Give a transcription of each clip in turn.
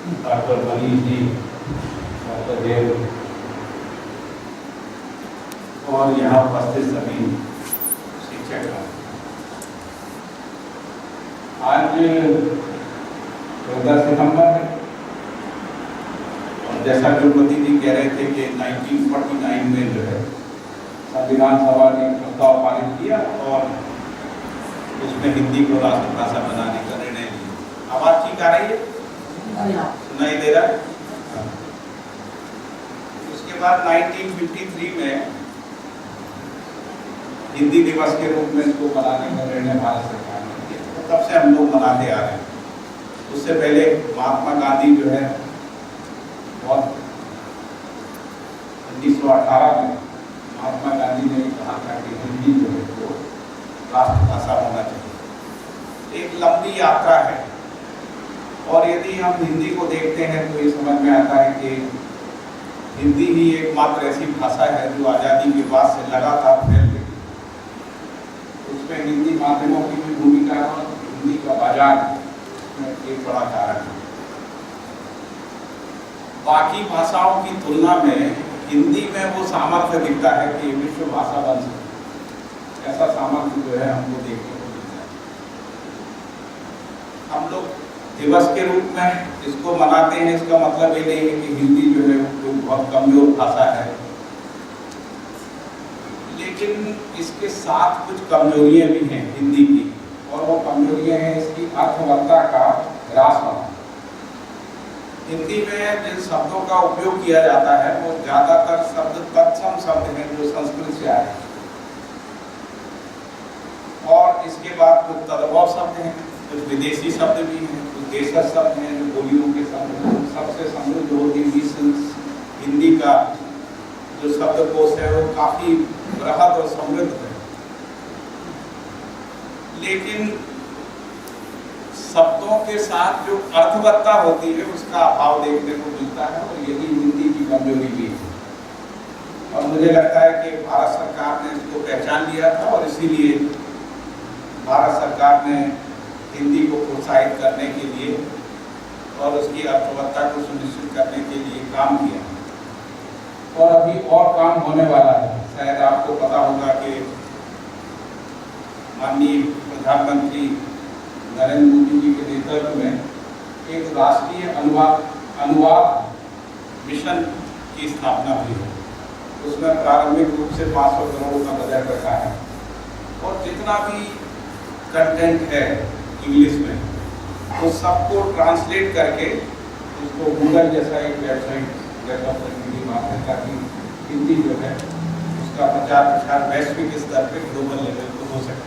Doctor Manish ji, doctor देव और यहाँ उपस्थित सभी शिक्षक। आज 14 सितंबर है और जैसा गुरुमती जी कह रहे थे कि 1949 में जो है संविधान सभा ने प्रस्ताव पारित किया और उसमें हिंदी को राष्ट्रभाषा बनाने का निर्णय लिया। आवाज ठीक आ रही है? सुनाई दे रहा है? उसके बाद 1953 में हिंदी दिवस के रूप में इसको मनाने का निर्णय भारत सरकार ने लिया। तो तब से हम लोग मनाते आ रहे हैं। उससे पहले महात्मा गांधी जो है बहुत 1918 में महात्मा गांधी ने कहा था कि हिंदी जो है वो राष्ट्रभाषा होना चाहिए। एक लंबी यात्रा है और यदि हम हिंदी को देखते हैं तो ये समझ में आता है कि हिंदी ही एकमात्र ऐसी भाषा है जो आज़ादी के बाद से लगातार फैल रही है। उसमें हिंदी माध्यमों की भी भूमिका और हिंदी का बाजार में एक बड़ा कारण है। बाकी भाषाओं की तुलना में हिंदी में वो सामर्थ्य दिखता है कि विश्व भाषा बन सकती है। ऐसा सामर्थ्य जो है हमको देखने को मिलता है। हम लोग दिवस के रूप में इसको मनाते हैं, इसका मतलब ये नहीं है कि हिंदी जो है वो बहुत कमजोर भाषा है, लेकिन इसके साथ कुछ कमजोरियां भी हैं हिंदी की, और वो कमजोरियां हैं इसकी अर्थवत्ता का ह्रास होना। हिंदी में जिन शब्दों का उपयोग किया जाता है वो ज्यादातर शब्द तत्सम शब्द हैं जो संस्कृत से आए हैं, और इसके बाद कुछ तद्भव शब्द हैं, कुछ विदेशी शब्द भी हैं, कुछ देशज शब्द हैं जो बोलियों के शब्द हैं। सबसे समृद्ध होती हिंदी का जो शब्दकोश है वो काफी बृहद और समृद्ध है, लेकिन शब्दों के साथ जो अर्थवत्ता होती है उसका अभाव देखने को मिलता है, और यही हिंदी की कमजोरी भी है। और मुझे लगता है कि भारत सरकार ने इसको पहचान लिया था और इसीलिए भारत सरकार ने हिंदी को प्रोत्साहित करने के लिए और उसकी अर्थवत्ता को सुनिश्चित करने के लिए काम किया, और अभी और काम होने वाला है। शायद आपको पता होगा कि माननीय प्रधानमंत्री नरेंद्र मोदी जी के नेतृत्व में एक राष्ट्रीय अनुवाद मिशन की स्थापना हुई है। उसमें प्रारंभिक रूप से 500 करोड़ का बजट रखा है, और जितना भी कंटेंट है इंग्लिश में तो सबको ट्रांसलेट करके उसको गूगल जैसा एक वेबसाइट डेवलप करने की बात है, ताकि हिंदी जो है उसका प्रचार प्रसार वैश्विक स्तर पर ग्लोबल लेवल पर हो सके।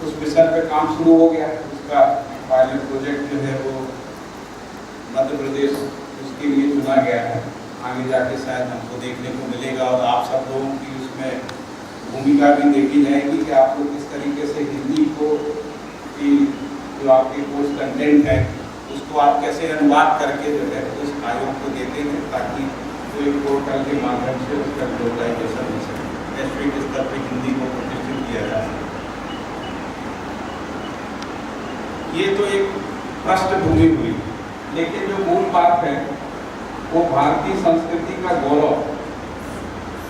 उस मिशन पे काम शुरू हो गया है। उसका पायलट प्रोजेक्ट जो है वो मध्य प्रदेश उसके लिए चुना गया है। आगे जाके शायद हमको देखने को मिलेगा, और आप सब लोगों की उसमें भूमिका भी देखी जाएगी कि आप लोग किस तरीके से हिंदी को की जो आपके कोर्स कंटेंट है उसको आप कैसे अनुवाद करके जो है उस आयोग को देते हैं, ताकि वो एक पोर्टल के माध्यम से उसका ग्लोबलाइजेशन हो सके, वैश्विक स्तर पर हिंदी को प्रतिष्ठित किया जा सके। ये तो एक पृष्ठभूमि हुई, लेकिन जो मूल बात है वो भारतीय संस्कृति का गौरव,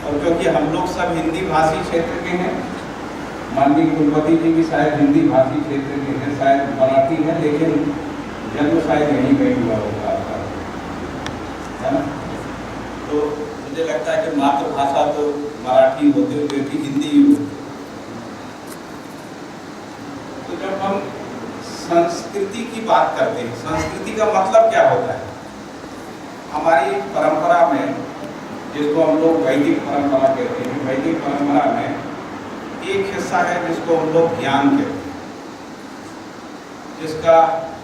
और क्योंकि हम लोग सब हिंदी भाषी क्षेत्र के हैं, माननीय गुरुमती जी भी शायद हिंदी भाषी क्षेत्र के हैं, शायद मराठी है, लेकिन जन्म शायद यहीं कहीं हुआ होगा आपका, है ना? तो मुझे लगता है कि मातृभाषा तो मराठी होते हुए भी हिंदी ही होती है। तो जब हम संस्कृति की बात करते हैं, संस्कृति का मतलब क्या होता है? हमारी परंपरा में, जिसको हम लोग वैदिक परंपरा कहते हैं, वैदिक परंपरा में एक हिस्सा है जिसको हम लोग ज्ञान कहते हैं, जिसका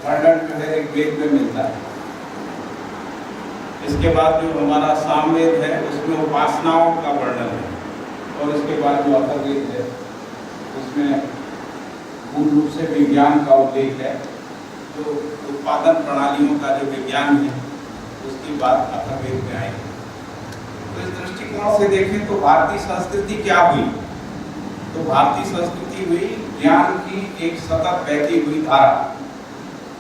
वर्णन जो है ऋग्वेद में मिलता है। इसके बाद जो हमारा सामवेद है उसमें उपासनाओं का वर्णन है, और इसके बाद जो अथर्ववेद है उसमें मूल रूप से विज्ञान का उल्लेख है। जो उत्पादन प्रणालियों का जो विज्ञान है उसकी बात अथर्ववेद में आएगी। तो इस दृष्टिकोण से देखें तो भारतीय संस्कृति क्या हुई? तो भारतीय संस्कृति हुई ज्ञान की एक सतत बहती हुई धारा,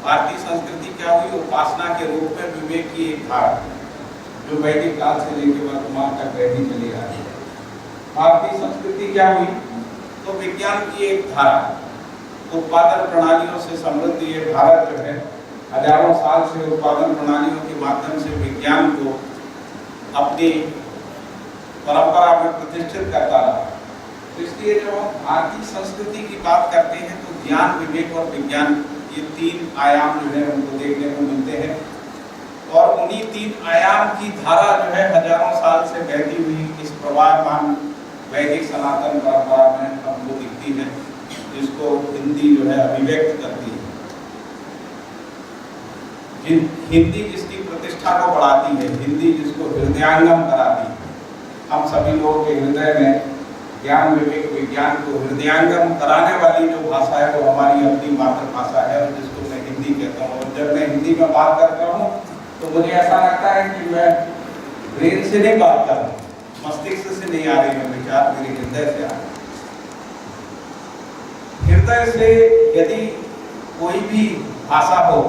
भारतीय संस्कृति क्या हुई? उपासना के रूप में विवेक की एक धारा जो वैदिक काल से लेकर वर्तमान तक बहती चली आ रही है। भारतीय संस्कृति क्या हुई? तो विज्ञान की एक धारा, उत्पादन प्रणालियों से समृद्ध ये भारत जो है हजारों साल से उत्पादन प्रणालियों के माध्यम से विज्ञान को अपनी परंपरा में प्रतिष्ठित करता रहा। तो इसलिए जब हम भारतीय संस्कृति की बात करते हैं तो ज्ञान, विवेक और विज्ञान ये तीन आयाम जो है हमको देखने को मिलते हैं। और उन्हीं तीन आयाम की धारा जो है हजारों साल से बहती हुई इस प्रवाहमान वैदिक सनातन परंपरा में हमको दिखती है, जिसको हिंदी जो है अभिव्यक्त करती है। हिंदी जिसकी प्रतिष्ठा को बढ़ाती है, हिंदी जिसको हृदयांगम कराती है। हम सभी लोगों के हृदय में ज्ञान, विवेक, विज्ञान को हृदयांगम कराने वाली जो भाषा है वो हमारी अपनी मातृभाषा है और जिसको मैं हिंदी कहता हूँ। और जब मैं हिंदी में बात करता हूँ तो मुझे ऐसा लगता है कि मैं ब्रेन से नहीं बात कर रहा हूँ, मस्तिष्क से नहीं आ रही है विचार, मेरे हृदय से आ रहे हैं। हृदय से यदि कोई भी भाषा हो,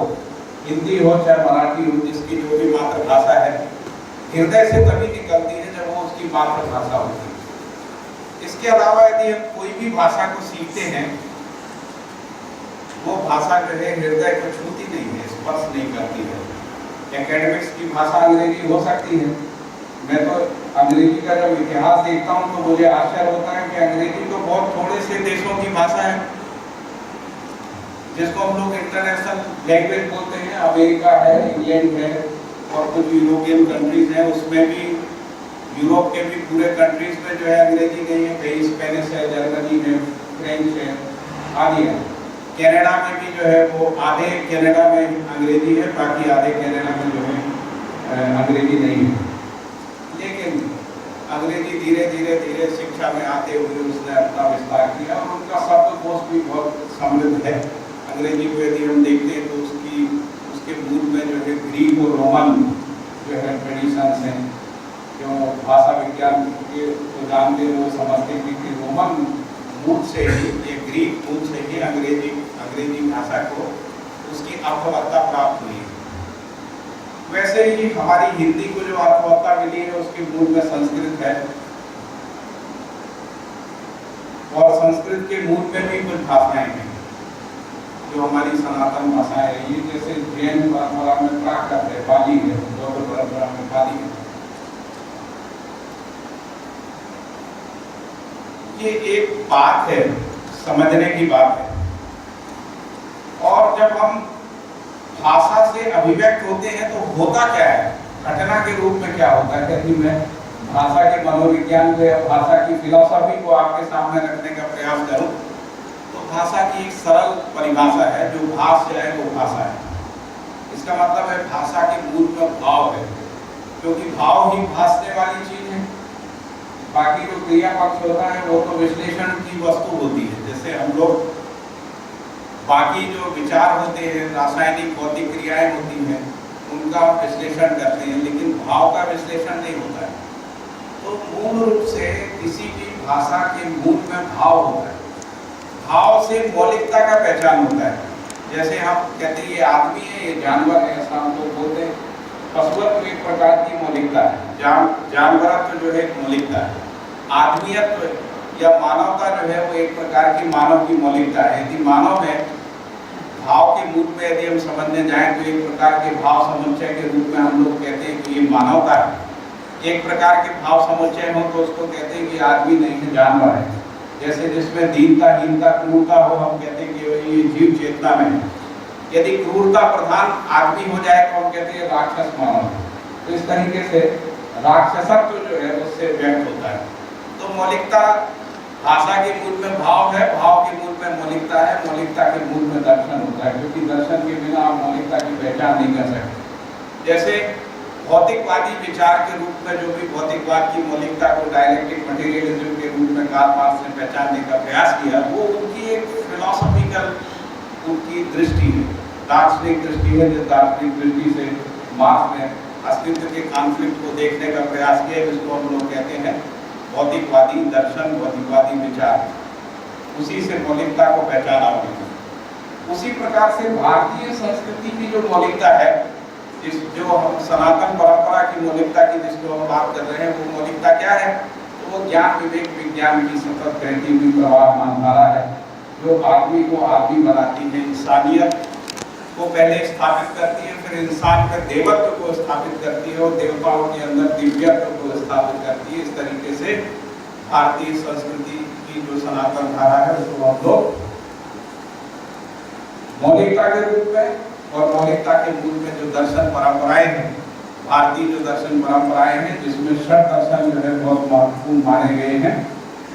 हिंदी हो चाहे मराठी हो, जिसकी जो भी मातृभाषा है, हृदय से तभी निकलती है जब वो उसकी मातृभाषा होती है। इसके अलावा यदि हम कोई भी भाषा को सीखते हैं, वो भाषा जो है हृदय को छूती नहीं है, स्पर्श नहीं करती है। एकेडमिक्स की भाषा अंग्रेजी हो सकती है। मैं तो अंग्रेजी का जब इतिहास देखता हूँ तो मुझे आश्चर्य होता है कि अंग्रेजी तो बहुत थोड़े से देशों की भाषा है जिसको हम लोग इंटरनेशनल लैंग्वेज बोलते हैं। अमेरिका है, इंग्लैंड है और कुछ यूरोपियन कंट्रीज हैं, उसमें भी यूरोप के भी पूरे कंट्रीज में जो है अंग्रेजी नहीं है, कहीं स्पेनिश है, जर्मनी है, फ्रेंच है आदि है। कनाडा में भी जो है वो आधे कनाडा में अंग्रेजी है, बाकी आधे कनाडा में जो है अंग्रेजी नहीं है। लेकिन अंग्रेजी धीरे धीरे धीरे शिक्षा में आते हुए उसने अपना विस्तार किया और उनका शब्दकोश भी बहुत समृद्ध है। अंग्रेजी को यदि हम देखते हैं तो उसके मूल में जो है ग्रीक और रोमन जो है ट्रेडिशंस हैं। जो भाषा विज्ञान के तो जानते हैं वो समझते हैं कि रोमन मूल से ही, ये ग्रीक मूल से ही अंग्रेजी भाषा को उसकी अर्थवत्ता प्राप्त हुई है। वैसे ही हमारी हिंदी को जो अर्थवत्ता मिली है उसके मूल में संस्कृत है और संस्कृत के मूल में भी कुछ भाषाएं हैं जो हमारी सनातन भाषाएं हैं। ये जैसे जैन परंपरा में प्राकृत है, पाली है, बौद्ध परंपरा में पाली है। ये एक बात है, समझने की बात है। और जब हम भाषा से अभिव्यक्त होते हैं तो होता क्या है, घटना के रूप में क्या होता है। यदि मैं भाषा के मनोविज्ञान को या भाषा की फिलॉसफी को आपके सामने रखने का प्रयास करूं तो भाषा की एक सरल परिभाषा है, जो भाष्य है वो भाषा है। इसका मतलब है भाषा के मूल में भाव है, क्योंकि भाव ही भाषने वाली चीज है। बाकी जो क्रिया पक्ष होता है वो तो विश्लेषण की वस्तु होती है। जैसे हम लोग बाकी जो विचार होते हैं, रासायनिक भौतिक क्रियाएं होती हैं, उनका विश्लेषण करते हैं, लेकिन भाव का विश्लेषण नहीं होता है। तो मूल रूप से किसी भी भाषा के मूल में भाव होता है। भाव से मौलिकता का पहचान होता है। जैसे हम कहते हैं ये आदमी है, ये जानवर है, ऐसा हम लोग बोलते हैं। पशुत्व एक प्रकार की मौलिकता है, जानवरत्व जो है एक मौलिकता है। आदमियत्व या मानवता जो है वो एक प्रकार की मानव की मौलिकता है। यदि मानव में भाव के मूल में यदि हम समझने जाएं तो एक प्रकार के भाव समुच्चय के रूप में हम लोग कहते हैं कि ये मानवता है। एक प्रकार के भाव समुच्चय हो तो उसको कहते हैं कि आदमी नहीं है, जानवर है। जैसे जिसमें दीनता, हीनता, क्रूरता हो, हम कहते हैं कि ये जीव चेतना में है। यदि क्रूरता प्रधान आदमी हो जाए तो हम कहते हैं राक्षस मानव। तो इस तरीके से राक्षसत्व जो है उससे व्यक्त होता है। तो मौलिकता भाषा के मूल में भाव है, भाव के मूल में मौलिकता है, मौलिकता के मूल में दर्शन होता है, क्योंकि दर्शन के बिना आप मौलिकता की पहचान नहीं कर सकते। जैसे भौतिकवादी विचार के रूप में जो भी भौतिकवाद की मौलिकता को डायलेक्टिक मटेरियलिज्म के रूप में कार्ल मार्क्स ने पहचानने का प्रयास किया, वो उनकी एक फिलॉसफिकल उनकी दृष्टि है, दार्शनिक दृष्टि है। जिस दार्शनिक दृष्टि से मार्क्स ने अस्तित्व के कॉन्फ्लिक्ट को देखने का प्रयास किया, जिसको हम लोग कहते हैं भौतिकवादी दर्शन, भौतिकवादी विचार, उसी से मौलिकता को पहचाना होगा। उसी प्रकार से भारतीय संस्कृति की जो मौलिकता है, जो हम सनातन परंपरा की मौलिकता की जिसको हम बात कर रहे हैं, वो मौलिकता क्या है? तो वो ज्ञान विवेक विज्ञान की सतत बहती हुई प्रवाहमान धारा है, जो आदमी को आदमी बनाती है, इंसानियत को पहले स्थापित करती है, फिर इंसान में देवत्व को स्थापित करती है और देवताओं के अंदर दिव्यत्व को स्थापित करती है। इस तरीके से भारतीय संस्कृति की जो सनातन धारा है उसको हम लोग मौलिकता के रूप में और मौलिकता के रूप में जो दर्शन परंपराएं हैं, भारतीय जो दर्शन परंपराएं हैं, जिसमें षट दर्शन जो है बहुत महत्वपूर्ण माने गए हैं,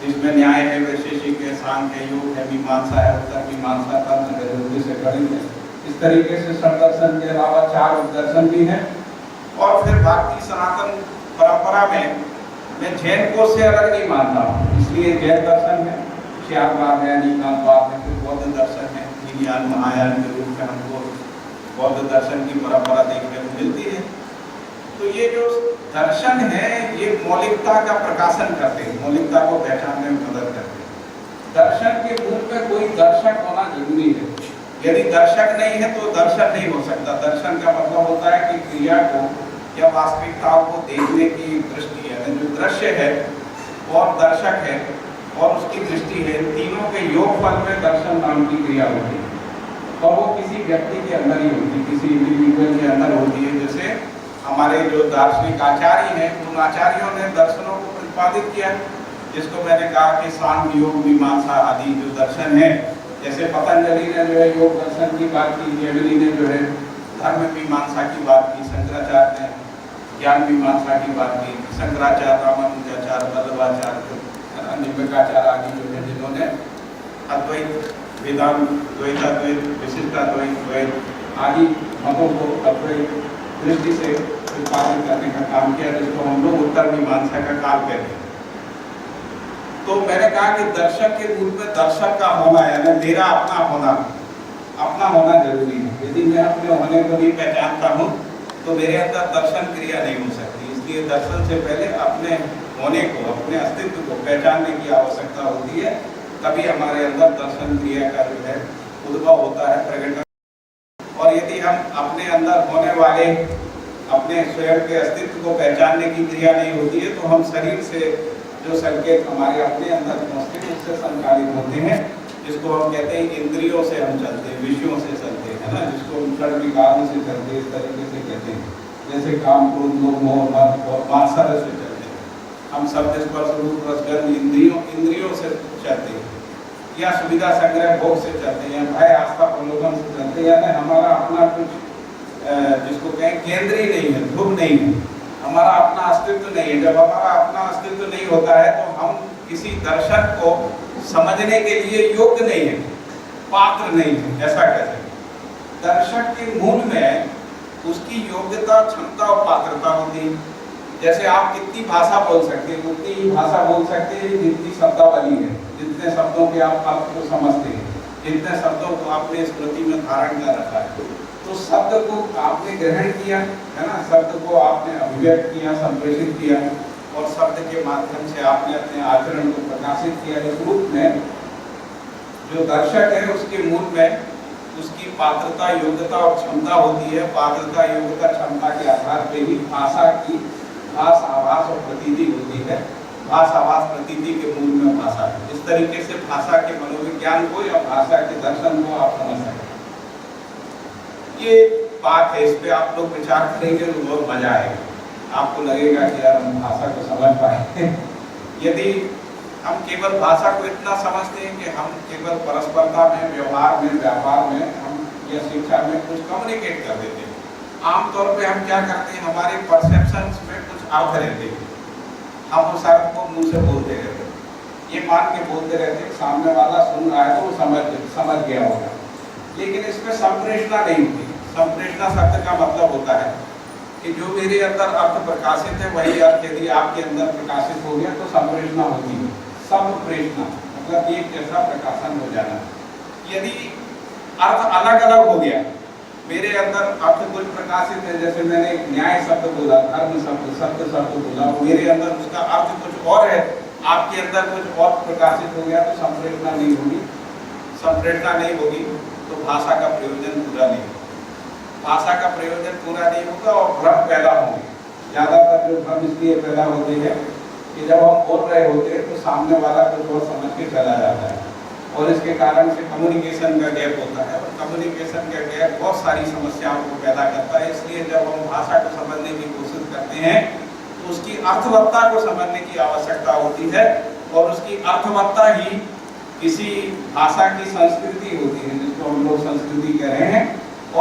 जिसमें न्याय है, वैशेषिक है, सांख्य है, योग है, मीमांसा है, उत्तर मीमांसा, तंत्र है, ज्योतिष है, गणित है। इस तरीके से षट दर्शन के अलावा 4 उपदर्शन भी हैं। और फिर भारतीय सनातन परंपरा में मैं जैन को से अलग नहीं मानता हूँ, इसलिए जैन दर्शन है, श्यामवाद है, नीकांतवाद है, फिर बौद्ध दर्शन है, हीनयान महायान के रूप में हमको बौद्ध दर्शन की परंपरा देखने को मिलती है। तो ये जो दर्शन है ये मौलिकता का प्रकाशन करते हैं, मौलिकता को पहचानने में मदद करते हैं। दर्शन के रूप में कोई दर्शक होना जरूरी है, यदि दर्शक नहीं है तो दर्शन नहीं हो सकता। दर्शन का मतलब होता है कि क्रिया को या वास्तविकताओं को देखने की दृष्टि है, जो दृश्य है और दर्शक है और उसकी दृष्टि है, तीनों के योगफल में दर्शन नाम की क्रिया होती है और वो किसी व्यक्ति के अंदर ही होती है, किसी इंडिविजुअल के अंदर होती है। जैसे हमारे जो दार्शनिक आचार्य हैं, उन आचार्यों ने दर्शनों को प्रतिपादित किया, जिसको मैंने कहा कि सांख्य योग मीमांसा आदि जो दर्शन है, जैसे पतंजलि ने जो है योग दर्शन की बात की, जैमिनी ने जो है धर्म मीमांसा की बात की, शंकराचार्य ने ज्ञान मीमांसा की बात की, शंकराचार्य, रामानुजाचार्य, वल्लभाचार्य, निम्बकाचार्य आदि जो है जिन्होंने अद्वैत वेदांत, द्वैताद्वैत, विशिष्टाद्वैत, द्वैत आदि मतों को अद्वैत दृष्टि से प्रतिपादन करने का काम किया, जिसको हम लोग उत्तर मीमांसा का काल कहते हैं। तो मैंने कहा कि दर्शक के रूप में दर्शक का होना, यानी मेरा अपना होना जरूरी है। यदि मैं अपने होने को नहीं पहचानता हूँ तो मेरे अंदर दर्शन क्रिया नहीं हो सकती। इसलिए दर्शन से पहले अपने होने को, अपने अस्तित्व को पहचानने की आवश्यकता होती है, तभी हमारे अंदर दर्शन क्रिया का जो है उद्भव होता है, प्रकटन। और यदि हम अपने अंदर होने वाले अपने स्वयं के अस्तित्व को पहचानने की क्रिया नहीं होती है तो हम शरीर से जो संकेत हमारे अपने अंदर पहुँचते हैं उससे संचालित होते हैं, जिसको हम कहते हैं इंद्रियों से हम चलते हैं, विषयों से चलते हैं ना, जिसको हम षड विकारों से चलते हैं, इस तरीके से कहते हैं। जैसे काम, क्रोध, लोभ, मोह, मद और मात्सर्य से चलते हैं हम। शब्द, स्पर्श, रूप, रस, गंध इंद्रियों से चलते हैं, या सुविधा संग्रह भोग से चलते हैं, भय, आस्था, प्रलोभन से चलते हैं। यानी हमारा अपना कुछ जिसको कहें केंद्रीय नहीं है, ध्रुव नहीं है, हमारा अपना अस्तित्व नहीं है। जब हमारा अपना अस्तित्व नहीं होता है तो हम किसी दर्शन को समझने के लिए योग्य नहीं है, पात्र नहीं है, ऐसा कह सकते। दर्शक के मूल में उसकी योग्यता, क्षमता और पात्रता होती है। जैसे आप कितनी भाषा बोल सकते हैं, उतनी ही भाषा बोल सकते हैं जितनी शब्दावली है, जितने शब्दों के आप अर्थ को समझते हैं, जितने शब्दों को आपने स्मृति में धारण कर रखा है। तो शब्द को आपने ग्रहण किया है ना, शब्द को आपने अभिव्यक्त किया, संप्रेषित किया और शब्द के माध्यम से आपने अपने आचरण को प्रकाशित किया। इस रूप में जो दर्शक है उसके मूल में उसकी पात्रता, योग्यता और क्षमता होती है। पात्रता, योग्यता, क्षमता के आधार पर ही भाषा की भाष, आभास और प्रतीति होती है। भाष, आभास, प्रतीति के मूल में भाषा है। इस तरीके से भाषा के मनोविज्ञान को या भाषा के दर्शन को आप समझ सकते हैं। ये बात है, इस पे आप लोग विचार करेंगे तो बहुत मजा आएगा। आपको लगेगा कि यार हम भाषा को समझ पाए। यदि हम केवल भाषा को इतना समझते हैं कि हम केवल परस्परता में, व्यवहार में, व्यापार में हम या शिक्षा में कुछ कम्युनिकेट कर देते हैं। आमतौर पे हम क्या करते हैं, हमारे परसेप्शंस में कुछ अर्थ रहते हैं, हम उस अर्थ को मुंह से बोलते रहते हैं, ये मान के बोलते रहते हैं सामने वाला सुन रहा है तो वो समझ गया होगा, लेकिन इसमें संप्रेषणा नहीं होती। संप्रेषणा शब्द का मतलब होता है कि जो मेरे अंदर अर्थ प्रकाशित है वही अर्थ यदि आपके अंदर प्रकाशित हो गया तो संप्रेषणा होती है। संप्रेषणा मतलब एक जैसा प्रकाशन हो जाना। यदि अर्थ अलग अलग हो गया, मेरे अंदर अर्थ कुछ प्रकाशित है, जैसे मैंने न्याय शब्द बोला, धर्म शब्द, सत्य शब्द बोला, मेरे अंदर उसका अर्थ कुछ और है, आपके अंदर कुछ और प्रकाशित हो गया तो संप्रेषणा नहीं होगी। संप्रेषणा नहीं होगी तो भाषा का प्रयोजन पूरा नहीं होगा। भाषा का प्रयोजन पूरा नहीं होगा और भ्रम पैदा होंगे। ज़्यादातर जो भ्रम इसलिए पैदा होते हैं कि जब हम बोल रहे होते हैं तो सामने वाला कुछ और समझ के चला जाता है और इसके कारण से कम्युनिकेशन का गैप होता है और कम्युनिकेशन का गैप बहुत सारी समस्याओं को पैदा करता है। इसलिए जब हम भाषा को समझने की कोशिश करते हैं तो उसकी अर्थवत्ता को समझने की आवश्यकता होती है और उसकी अर्थवत्ता ही किसी भाषा की संस्कृति होती है, जिसको हम लोग संस्कृति कह रहे हैं।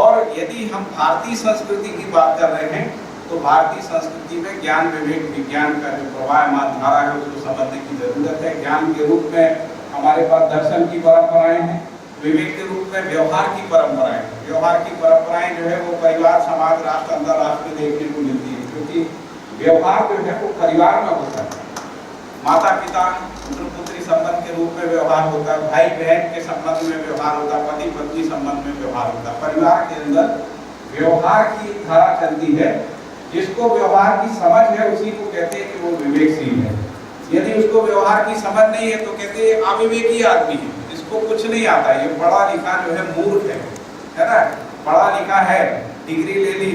और यदि हम भारतीय संस्कृति की बात कर रहे हैं तो भारतीय संस्कृति में ज्ञान विवेक विज्ञान का जो प्रवाहमान धारा है उसको समझने की जरूरत है। ज्ञान के रूप में हमारे पास दर्शन की परंपराएं हैं, विवेक के रूप में व्यवहार की परंपराएं हैं। व्यवहार की परंपराएं जो है वो परिवार, समाज, राष्ट्र, अंतर्राष्ट्र में देखने को मिलती है, क्योंकि व्यवहार जो है वो परिवार में होता है। माता पिता पुत्र पुत्री संबंध के रूप में व्यवहार होता है, भाई बहन के संबंध में व्यवहार होता है, पति पत्नी संबंध में व्यवहार होता है। परिवार के अंदर व्यवहार की धारा चलती है। जिसको व्यवहार की समझ है उसी को कहते हैं कि वो विवेकशील है। यदि उसको व्यवहार की समझ नहीं है तो कहते हैं अविवेकी आदमी है, इसको कुछ नहीं आता, ये पढ़ा लिखा जो है मूर्ख है ना। पढ़ा लिखा है, डिग्री ले ली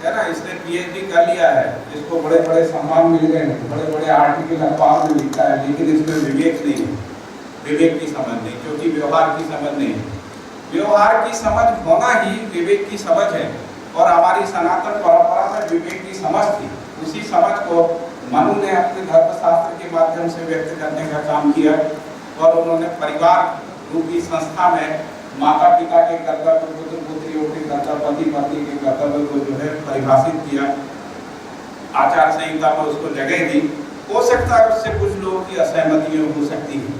है ना, इसने पीएचडी कर लिया है, इसको बड़े बड़े सम्मान मिल गए हैं, बड़े बड़े आर्टिकल अखबार में लिखता है, लेकिन इसमें विवेक नहीं है, विवेक की समझ नहीं, क्योंकि व्यवहार की समझ नहीं है। व्यवहार की समझ होना ही विवेक की समझ है और हमारी सनातन परंपरा में विवेक की समझ थी। उसी समझ को मनु ने अपने धर्मशास्त्र के माध्यम से व्यक्त करने का काम किया और उन्होंने परिवार रूपी संस्था में माता पिता के कर्तव्य, पुत्र पुत्रियों के कर्तव्य, पति पत्नी के कर्तव्य को जो है परिभाषित किया, आचार संहिता में उसको जगह दी। हो सकता है उससे कुछ लोगों की असहमतियां हो सकती है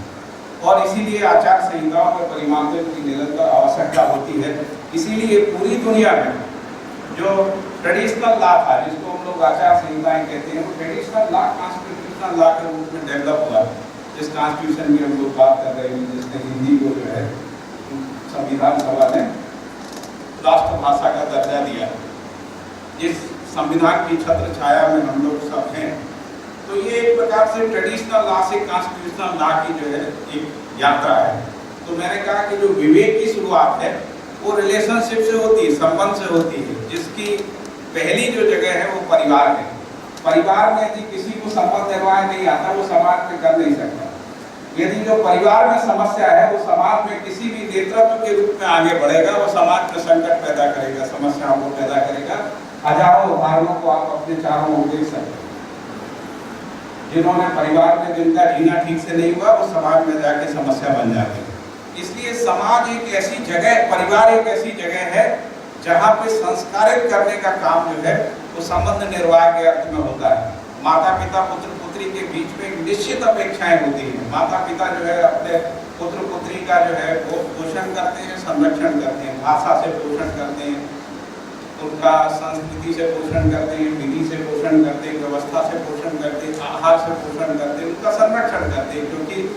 और इसीलिए आचार संहिताओं में परिमार्जन की निरंतर आवश्यकता होती है। इसीलिए पूरी दुनिया में जो ट्रेडिशनल लॉ था, जिसको हम लोग आचार संहिताएं कहते हैं, वो ट्रेडिशनल लॉ कॉन्स्टिट्यूशनल लॉ के रूप में डेवलप हुआ। जिस कॉन्स्टिट्यूशन की हम लोग बात कर रहे हैं, जिसने हिंदी को जो है संविधान सभा ने राष्ट्रभाषा का दर्जा दिया, जिस संविधान की छत्र छाया में हम लोग सब हैं, तो ये एक प्रकार से ट्रेडिशनल लॉ से कॉन्स्टिट्यूशनल लॉ की जो है एक यात्रा है। तो मैंने कहा कि जो विवेक की शुरुआत है वो रिलेशनशिप से होती है, संबंध से होती है, जिसकी पहली जो जगह है वो परिवार है। परिवार में यदि किसी को संबंध निर्वाह नहीं आता, वो समाज में कर नहीं सकता। यदि जो परिवार में समस्या है वो समाज में किसी भी नेतृत्व के रूप में आगे बढ़ेगा, वो समाज में संकट पैदा करेगा, समस्याओं को पैदा करेगा। हजारों उदाहरणों को आप अपने चारों ओर देख सकते हैं। जिन्होंने परिवार में जिनका जीना ठीक से नहीं हुआ, वो समाज में जाके समस्या बन जाती है। इसलिए समाज एक ऐसी जगह, परिवार एक ऐसी जगह है जहाँ पे संस्कारित करने का काम जो है वो संबंध निर्वाह के अर्थ में होता है। माता पिता पुत्र पुत्री के बीच में एक निश्चित अपेक्षाएं होती हैं। माता पिता जो है अपने पुत्र पुत्री का जो है वो पोषण करते हैं, संरक्षण करते हैं, भाषा से पोषण करते हैं, उनका संस्कृति से पोषण करते हैं, विधि से पोषण करते हैं, व्यवस्था से पोषण करते हैं, आहार से पोषण करते हैं, उनका संरक्षण करते हैं। क्योंकि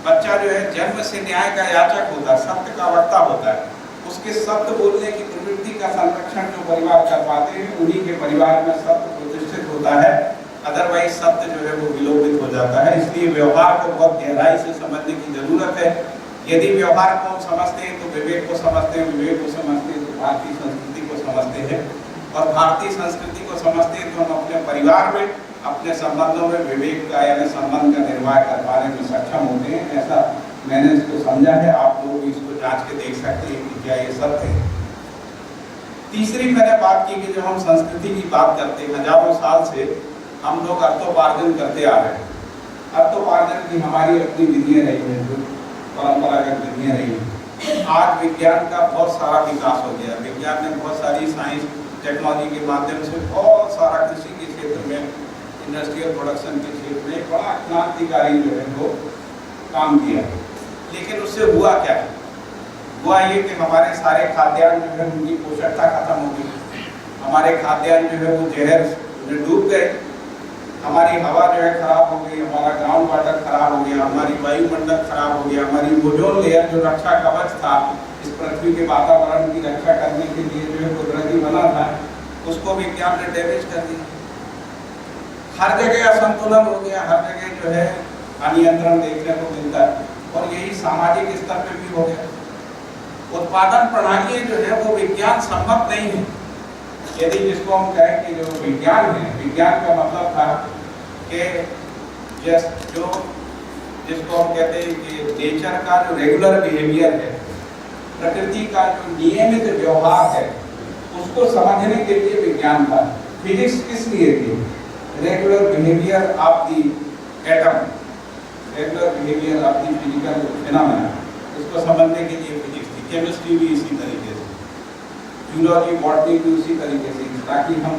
बच्चा जो है जन्म से न्याय का याचक होता है, सत्य का वक्ता होता है। उसके सत्य बोलने की प्रवृत्ति का संरक्षण जो परिवार कर पाते हैं, उन्हीं के परिवार में सत्य प्रतिष्ठित होता है। अदरवाइज सत्य जो है वो विलोपित हो जाता है। इसलिए व्यवहार को बहुत गहराई से समझने की जरूरत है। यदि व्यवहार को समझते हैं तो विवेक को समझते हैं, विवेक को समझते हैं तो भारतीय संस्कृति को समझते हैं, और भारतीय संस्कृति को समझते हैं तो हम अपने परिवार में, अपने संबंधों में विवेक का यानी संबंध का निर्वाह कर पाने में सक्षम होते हैं। ऐसा मैंने इसको समझा है। आप लोग इसको जांच के देख सकते हैं कि क्या ये सत्य है। तीसरी मैंने बात की कि जब हम संस्कृति की बात करते हैं, हजारों साल से हम लोग अर्थोपार्जन करते आ रहे हैं। अर्थोपार्जन की हमारी अपनी विधियाँ रही हैं, जो परंपरागत विधियाँ रही हैं। आज विज्ञान का बहुत सारा विकास हो गया। विज्ञान ने बहुत सारी साइंस टेक्नोलॉजी के माध्यम से बहुत सारा कृषि के क्षेत्र में, इंडस्ट्रियल प्रोडक्शन के क्षेत्र में बड़ा क्रांतिकारी जो है वो काम किया। लेकिन उससे हुआ क्या? हुआ ये कि हमारे सारे खाद्यान्न जो है उनकी पोषकता खत्म हो गई। हमारे खाद्यान्न जो है वो जहर में डूब गए। हमारी हवा जो है खराब हो गई, हमारा ग्राउंड वाटर खराब हो गया, हमारी वायुमंडल खराब हो गया, हमारी ओजोन लेयर जो रक्षा कवच था, इस पृथ्वी के वातावरण की रक्षा करने के लिए जो है कुदरती बना था, उसको विज्ञान ने डैमेज कर दिया। हर जगह असंतुलन हो गया, हर जगह जो है अनियंत्रण देखने को मिलता है, और यही सामाजिक स्तर पे भी हो गया। उत्पादन प्रणाली जो है वो विज्ञान सम्मत नहीं है। यदि जिसको हम कहें कि जो विज्ञान है, विज्ञान का मतलब था कि जो जिसको हम कहते हैं कि नेचर का जो रेगुलर बिहेवियर है, प्रकृति का जो नियमित व्यवहार है, उसको समझने के लिए विज्ञान था। फिजिक्स किस लिए थी? Regular behaviour of the atom, regular behaviour of the physical phenomena, उसको समझने के लिए फिजिक्स थी। केमिस्ट्री भी इसी तरीके से, जूलॉजी बॉटनी भी उसी तरीके से, ताकि हम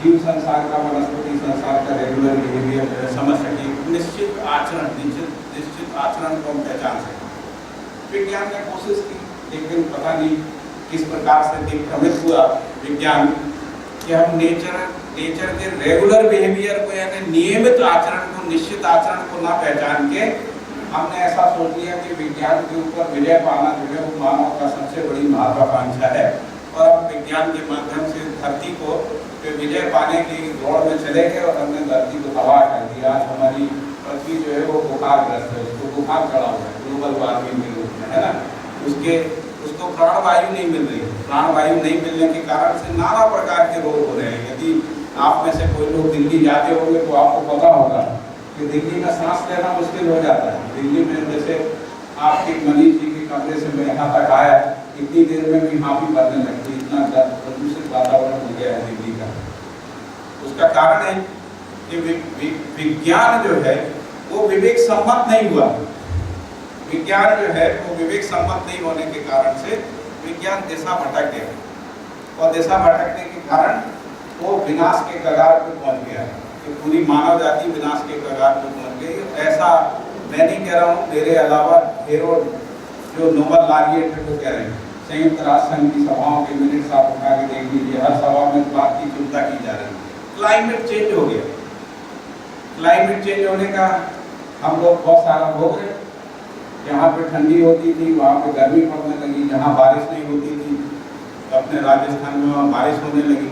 जीव संसार का, वनस्पति संसार का रेगुलर बिहेवियर समझ सकें, निश्चित आचरण को हम पहचान सकें। विज्ञान ने कोशिश की, लेकिन पता नहीं किस प्रकार से दिग्भ्रमित हुआ विज्ञान कि हम नेचर के रेगुलर बिहेवियर को, यानी नियमित आचरण को, निश्चित आचरण को ना पहचान के हमने ऐसा सोच लिया कि विज्ञान के ऊपर विजय पाना जो है वो मानव का सबसे बड़ी महत्वाकांक्षा है, और हम विज्ञान के माध्यम से धरती को विजय पाने की दौड़ में चले गए और हमने धरती को तबाह कर दिया। आज हमारी पृथ्वी जो है वो बुखारग्रस्त है, उसको बुखार चढ़ा हुआ है ग्लोबल वार्मिंग के रूप में, है ना। उसको प्राणवायु नहीं मिल रही है। प्राणवायु नहीं मिलने के कारण से नाना प्रकार के रोग हो रहे हैं। यदि आप में से कोई लोग दिल्ली जाते होंगे तो आपको पता होगा कि दिल्ली में सांस लेना मुश्किल हो जाता है। दिल्ली में जैसे आपके मनीष जी के कमरे से मैं यहाँ तक आया, इतनी देर में भी हाफी भरने लगती, इतना प्रदूषित वातावरण हो गया है दिल्ली का। उसका कारण है कि विज्ञान जो है वो विवेक सम्मत नहीं हुआ। विज्ञान जो है वो विवेक सम्मत नहीं होने के कारण से विज्ञान दिशा भटक गया, और दिशा भटकने के कारण वो विनाश के कगार पर पहुंच गया कि पूरी मानव जाति विनाश के कगार पर पहुंच गई। ऐसा मैं नहीं कह रहा हूँ, मेरे अलावा ढेरों जो नोबल लॉरिएट है वो कह रहे हैं। संयुक्त राष्ट्र संघ की सभाओं के मिनट्स आप उठा के देख लीजिए, हर सभा में इस बात की चिंता की जा रही है। क्लाइमेट चेंज हो गया। क्लाइमेट चेंज होने का हम लोग बहुत सारा भोग रहे। जहाँ पे ठंडी होती थी वहाँ पे गर्मी पड़ने लगी, जहाँ बारिश नहीं होती थी अपने राजस्थान में वहाँ बारिश होने लगी,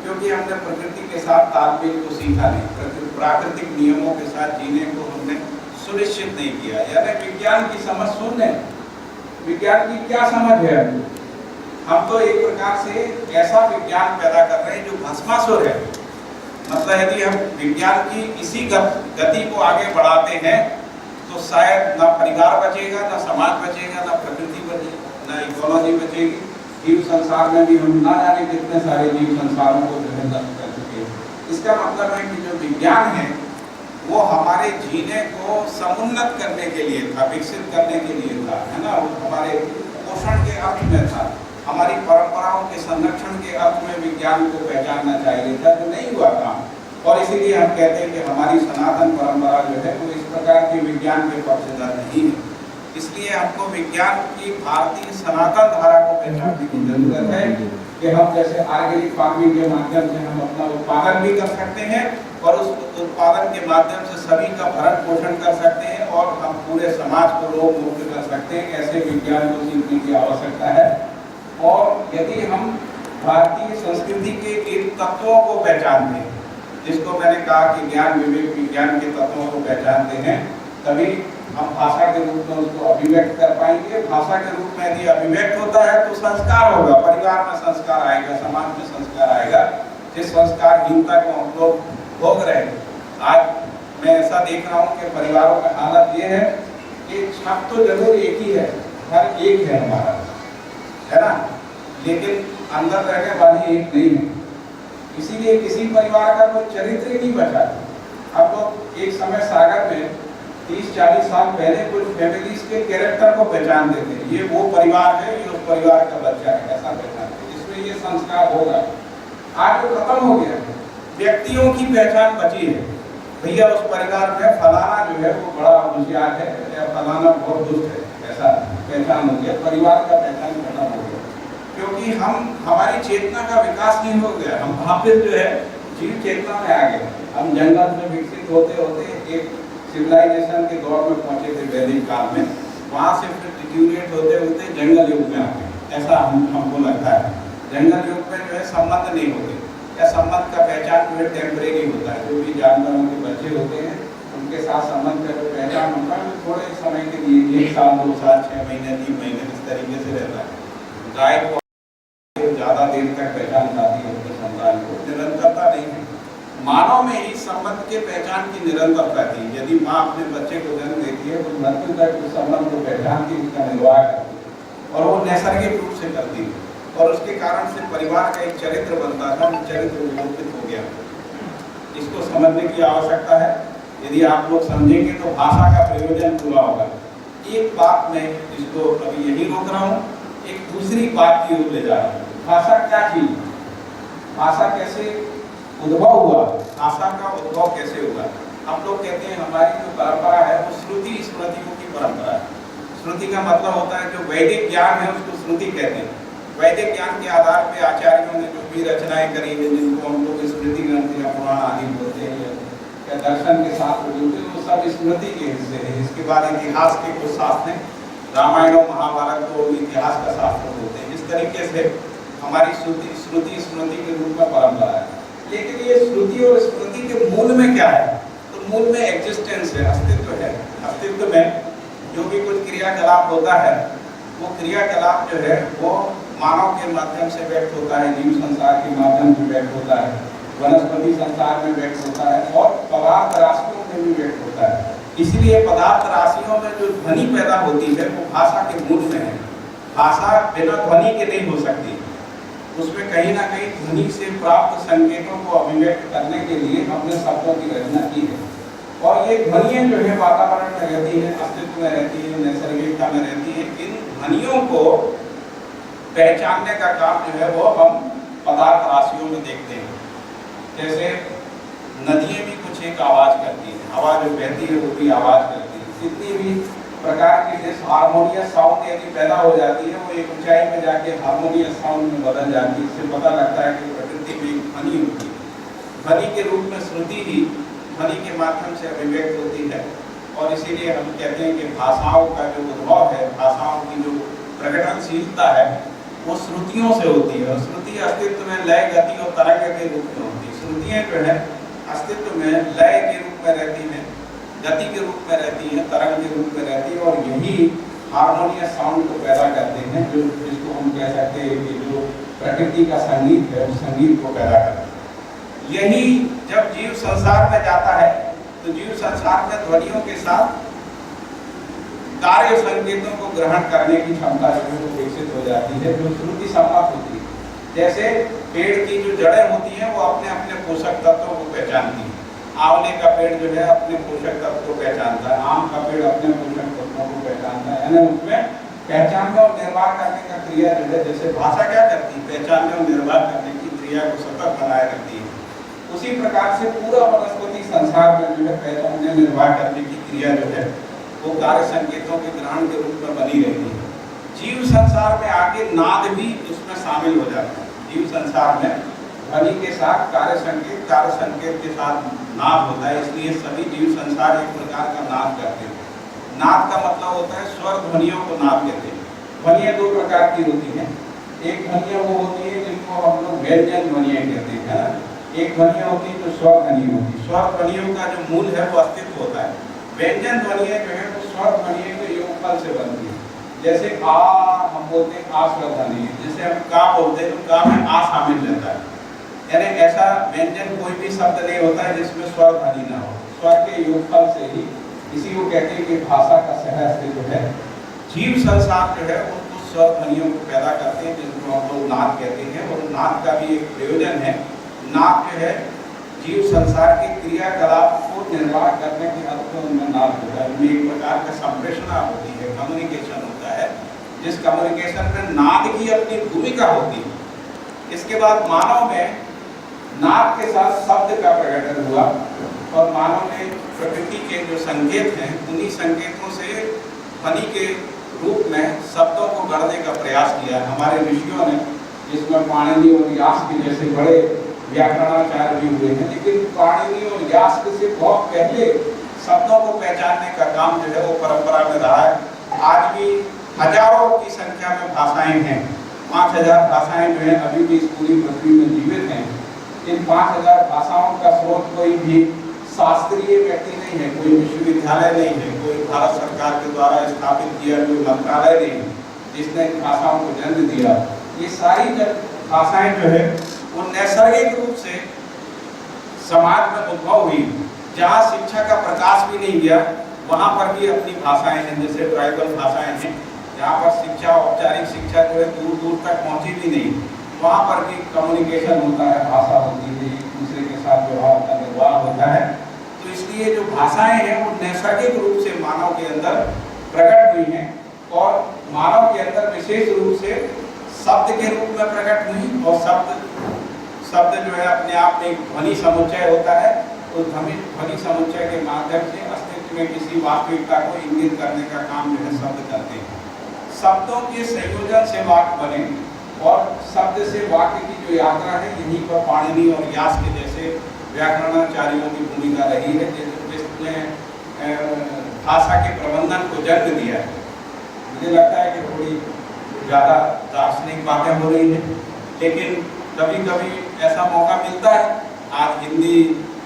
क्योंकि हमने प्रकृति के साथ तालमेल को सीखा नहीं, प्राकृतिक नियमों के साथ जीने को हमने सुनिश्चित नहीं किया। यानी विज्ञान की समझ शून्य। विज्ञान की क्या समझ है? हम तो एक प्रकार से ऐसा विज्ञान पैदा कर रहे हैं जो भस्मासुर है। मतलब यदि हम विज्ञान की इसी गति को आगे बढ़ाते हैं तो शायद ना परिवार बचेगा, ना समाज बचेगा, ना प्रकृति बचेगी, ना इकोलॉजी बचेगी। जीव संसार में भी हम ना जाने कितने सारे जीव संसारों को जो है नष्ट कर चुके हैं। इसका मतलब है कि जो विज्ञान है वो हमारे जीने को समुन्नत करने के लिए था, विकसित करने के लिए था, है ना। वो हमारे पोषण के अर्थ में था, हमारी परंपराओं के संरक्षण के अर्थ में विज्ञान को पहचानना चाहिए था, जो नहीं हुआ काम। और इसीलिए हम कहते हैं कि हमारी सनातन परंपरा जो है वो इस प्रकार के विज्ञान के पक्षधर नहीं है। इसलिए हमको विज्ञान की भारतीय सनातन धारा को पहचानने की जरूरत है कि हम जैसे ऑर्गेनिक फार्मिंग के माध्यम से हम अपना उत्पादन भी कर सकते हैं और उस उत्पादन के माध्यम से सभी का भरण पोषण कर सकते हैं और हम पूरे समाज को रोग मुक्त कर सकते हैं। ऐसे विज्ञान को सीखने की आवश्यकता है। और यदि हम भारतीय संस्कृति के इन तत्वों को पहचानते हैं, जिसको मैंने कहा कि ज्ञान विवेक विज्ञान के तत्वों को पहचानते हैं, तभी हम भाषा के रूप में उसको अभिव्यक्त कर पाएंगे। भाषा के रूप में यदि अभिव्यक्त होता है तो संस्कार होगा, परिवार में संस्कार आएगा, समाज में संस्कार आएगा। जिस संस्कारहीनता को हम लोग भोग रहे हैं, आज मैं ऐसा देख रहा हूँ कि परिवारों में हालत ये है कि छत तो जरूर एक ही है, घर एक है हमारा, है ना, लेकिन अंदर रहने वाली एक नहीं है। इसीलिए किसी परिवार का कोई चरित्र ही नहीं बचा। अब लोग एक समय सागर में 30-40 साल पहले कुछ फैमिलीज के कैरेक्टर को पहचान देते हैं, ये वो परिवार है, ये उस परिवार का बच्चा है, ऐसा पहचानते हैं, इसमें ये संस्कार होगा। आज वो खत्म हो गया, व्यक्तियों की पहचान बची है। भैया उस परिवार में फलाना जो है वो बड़ा होशियार है या फलाना बहुत दुष्ट है, ऐसा पहचान हो गया। परिवार का पहचान खत्म हो गया, क्योंकि हमारी चेतना का विकास नहीं हो गया। हम वापिस जो है जीव चेतना में आ गए। हम जंगल में विकसित होते होते एक सिविलाइजेशन के दौर में पहुंचे थे वैदिक काल में, वहाँ से फिर डिट्यूरेट होते होते जंगल युग में आ गए, ऐसा हमको लगता है। जंगल युग में जो है संबंध नहीं होते, या संबंध का पहचान जो है टेम्परेरी होता है। जो भी जानवरों के बच्चे होते हैं उनके साथ संबंध का जो पहचान होता है थोड़े समय के लिए, 1 साल 2 साल 6 महीने 3 महीने इस तरीके से रहता है। गाय को ज़्यादा देर तक पहचान पाती है अपने संतान को, निरंतरता नहीं है। मानव में ही संबंध के पहचान की निरंतरता थी। यदि माँ अपने बच्चे को जन्म देती है तो मृत्यु तक उस संबंध को पहचानती, उसका निर्वाह करती है और वो नैसर्गिक रूप से करती है और उसके कारण से परिवार का एक चरित्र बनता था, वो चरित्र विलोपित हो गया। इसको समझने की आवश्यकता है। यदि आप लोग समझेंगे तो भाषा का प्रयोजन पूरा होगा। एक बात मैं इसको अभी यही रोक रहा हूँ, एक दूसरी बात की ओर ले जा रहा हूँ। भाषा क्या चीज, भाषा कैसे उद्भव हुआ, भाषा का उद्भव कैसे हुआ। हम लोग कहते हैं हमारी जो परंपरा है वो श्रुति स्मृतियों की परंपरा है। श्रुति का मतलब होता है जो वैदिक ज्ञान है उसको श्रुति कहते हैं। वैदिक ज्ञान के आधार पे आचार्यों ने जो भी रचनाएं करी है, जिनको हम लोग स्मृति ग्रंथ या पुराण आदि बोलते हैं या दर्शन के साथ बोलते हैं, वो सब स्मृति के हिस्से हैं। इसके बाद इतिहास के कुछ शास्त्र हैं, रामायण और महाभारत को इतिहास का शास्त्र बोलते हैं। इस तरीके से हमारी श्रुति स्मृति के रूप में परंपरा है। लेकिन ये श्रुति और स्मृति के मूल में क्या है, तो मूल में एग्जिस्टेंस है, अस्तित्व है। अस्तित्व में जो भी कुछ क्रियाकलाप होता है वो क्रियाकलाप जो है वो मानव के माध्यम से व्यक्त होता है, जीव संसार के माध्यम से व्यक्त होता है, वनस्पति संसार में व्यक्त होता है और पदार्थ राशियों में भी व्यक्त होता है। इसलिए पदार्थ राशियों में जो ध्वनि पैदा होती है वो भाषा के मूल में है। भाषा बिना ध्वनि के नहीं हो सकती। उसमें कहीं ना कहीं ध्वनि से प्राप्त संकेतों को अभिव्यक्त करने के लिए हमने शब्दों की रचना की है। और ये ध्वनियाँ जो है वातावरण में रहती है, अस्तित्व में रहती है, नैसर्गिकता में रहती है। इन ध्वनियों को पहचानने का काम जो है वो हम पदार्थ राशियों में देखते हैं। जैसे नदियाँ भी कुछ एक आवाज़ करती हैं, हवा जो बहती है वो भी आवाज़ करती है। जितनी भी प्रकार की जिस हारमोनियस साउंड यदि पैदा हो जाती है वो एक ऊंचाई में जाके हारमोनियस साउंड में बदल जाती है। इससे पता लगता है कि प्रकृति में एक ध्वनि होती है। ध्वनि के रूप में श्रुति ही ध्वनि के माध्यम से अभिव्यक्त होती है। और इसीलिए हम कहते हैं कि भाषाओं का जो उद्भव है, भाषाओं की जो प्रकटनशीलता है वो श्रुतियों से होती है। और श्रुति अस्तित्व में लय, गति और तरंग के रूप में होती है। श्रुतियाँ जो है अस्तित्व में लय के रूप में रहती हैं, गति के रूप में रहती है, तरंग के रूप में रहती है और यही हारमोनियस साउंड को पैदा करते हैं, जो जिसको हम कह सकते हैं कि जो प्रकृति का संगीत है उस संगीत को पैदा करते हैं। यही जब जीव संसार में जाता है तो जीव संसार में ध्वनियों के साथ कार्य संकेतों को ग्रहण करने की क्षमता जो है वो विकसित हो जाती है, जो श्रुति सम्मत होती है। जैसे पेड़ की जो जड़ें होती हैं वो अपने अपने पोषक तत्वों को पहचानती हैं। आंवले का पेड़ जो है अपने पोषक तत्व को पहचानता है, आम का पेड़ अपने पोषक तत्वों को पहचानता है। यानी उसमें पहचानने और निर्वाह करने का क्रिया जो है, जैसे भाषा क्या करती है, पहचानने और निर्वाह करने की क्रिया को सतत बनाए रखती है, उसी प्रकार से पूरा वनस्पति संसार में जो है पहचानने निर्वाह करने की क्रिया जो है वो कार्य संकेतों के ग्रहण के रूप में बनी रहती है। जीव संसार में आगे नाद भी उसमें शामिल हो जाता है। जीव संसार में ध्वनि के साथ कार्य संकेत के साथ नाद होता है। इसलिए सभी जीव संसार एक प्रकार का नाद करते हैं। नाद का मतलब होता है स्वर ध्वनियों को नाद कहते हैं। ध्वनियाँ दो प्रकार की होती हैं। एक ध्वनियाँ वो होती है जिनको हम लोग व्यंजन ध्वनियाँ कहते हैं, है ना। एक ध्वनियाँ होती है जो स्वर ध्वनि होती है। स्वर ध्वनियों का जो मूल है वो अस्तित्व होता है। व्यंजन ध्वनियाँ जो है वो स्वर ध्वनियों के योगफल से बनती है। जैसे आ हम बोलते हैं आ स्वर ध्वनि है, जैसे हम का बोलते हैं तो का में आ शामिल रहता है। यानी ऐसा व्यंजन कोई भी शब्द नहीं होता है जिसमें स्वर ध्वनि ना हो। स्वर के योगफल से ही, इसी को कहते हैं कि भाषा का सह अस्तित्व है। जीव संसार जो है उनको स्वर ध्वनियों को पैदा करते हैं, जिनको हम लोग नाद कहते हैं। और नाद का भी एक प्रयोजन है। नाद जो है जीव संसार के क्रियाकलाप को निर्वाह करने के अर्थ में उनमें नाद होता है। उनमें एक प्रकार का संप्रेषणा होती है, कम्युनिकेशन होता है, जिस कम्युनिकेशन में नाद की अपनी भूमिका होती है। इसके बाद मानव में नाद के साथ शब्द का प्रकटन हुआ और मानव ने प्रकृति के जो संकेत हैं उन्हीं संकेतों से ध्वनि के रूप में शब्दों को गढ़ने का प्रयास किया। हमारे ऋषियों ने, जिसमें पाणिनि और यास्क के जैसे बड़े व्याकरणाचार्य भी हुए हैं, लेकिन पाणिनि और यास्क से बहुत पहले शब्दों को पहचानने का काम जो है वो परंपरा में रहा है। आज भी हजारों की संख्या में भाषाएं हैं। 5000 भाषाएं जो है अभी भी इस पूरी पृथ्वी में जीवित हैं। इन 5000 भाषाओं का स्रोत कोई भी शास्त्रीय व्यक्ति नहीं है, कोई विश्वविद्यालय नहीं है, कोई भारत सरकार के द्वारा स्थापित किया कोई मंत्रालय नहीं है। जिसने भाषाओं को जन्म दिया। ये सारी भाषाएं जो है वो नैसर्गिक रूप से समाज में उद्भव हुई। जहाँ शिक्षा का प्रकाश भी नहीं गया वहाँ पर भी अपनी भाषाएं हैं, जैसे ट्राइबल भाषाएं हैं जहाँ पर शिक्षा, औपचारिक शिक्षा जो है दूर दूर तक पहुँची भी नहीं, वहाँ पर भी कम्युनिकेशन होता है, भाषा होती है, एक दूसरे के साथ व्यवहार का निर्वाह होता है। तो इसलिए जो भाषाएं हैं वो नैसर्गिक रूप से मानव के अंदर प्रकट हुई हैं और मानव के अंदर विशेष रूप से शब्द के रूप में प्रकट हुई। और शब्द जो है अपने आप में एक ध्वनि समुच्चय होता है, उस ध्वनि समुच्चय के माध्यम से अस्तित्व में किसी वास्तविकता को इंगित करने का काम जो है शब्द करते हैं। शब्दों के संयोजन से वाक्य बने और शब्द से वाक्य की जो यात्रा है यहीं पर पाणिनि और व्यास के जैसे व्याकरणाचार्यों की भूमिका रही है, जिसने भाषा के प्रबंधन को जन्म दिया है। मुझे लगता है कि थोड़ी ज़्यादा दार्शनिक बातें हो रही हैं, लेकिन कभी कभी ऐसा मौका मिलता है। आज हिंदी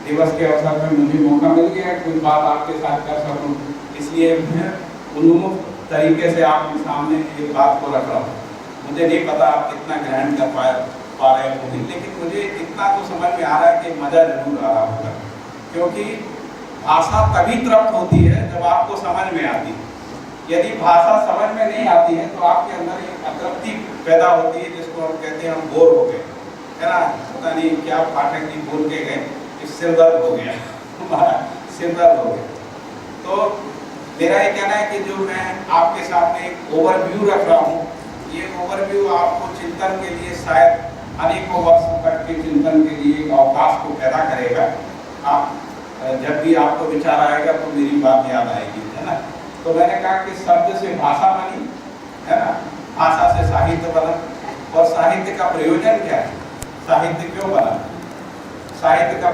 दिवस के अवसर पर मुझे मौका मिल गया है कोई बात आपके साथ कर सकूं, इसलिए मैं उन्मुख तरीके से आपके सामने एक बात को रख रहा हूँ। मुझे नहीं पता आप कितना ग्रहण कर पा रहे होंगे, लेकिन मुझे इतना तो समझ में आ रहा है कि मज़ा जरूर आ रहा होगा, क्योंकि भाषा तभी तृप्त होती है जब आपको समझ में आती है। यदि भाषा समझ में नहीं आती है तो आपके अंदर एक अतृप्ति पैदा होती है, जिसको हम कहते हैं हम बोर हो गए, है ना। पता नहीं क्या पाठक जी बोल के गए कि सिर दर्द हो गया, हमारा सिर दर्द हो गया। तो मेरा ये कहना है कि जो मैं आपके सामने एक ओवरव्यू रख रहा हूँ, ये ओवरव्यू आपको चिंतन के लिए शायद अनेकों वर्षों तक के चिंतन के लिए एक अवकाश को पैदा करेगा। आप जब भी आपको विचार आएगा तो मेरी बात याद आएगी, है ना। तो मैंने कहा कि शब्द से भाषा बनी, है ना, भाषा से साहित्य बना। और साहित्य का प्रयोजन क्या है, साहित्य क्यों बना? साहित्य का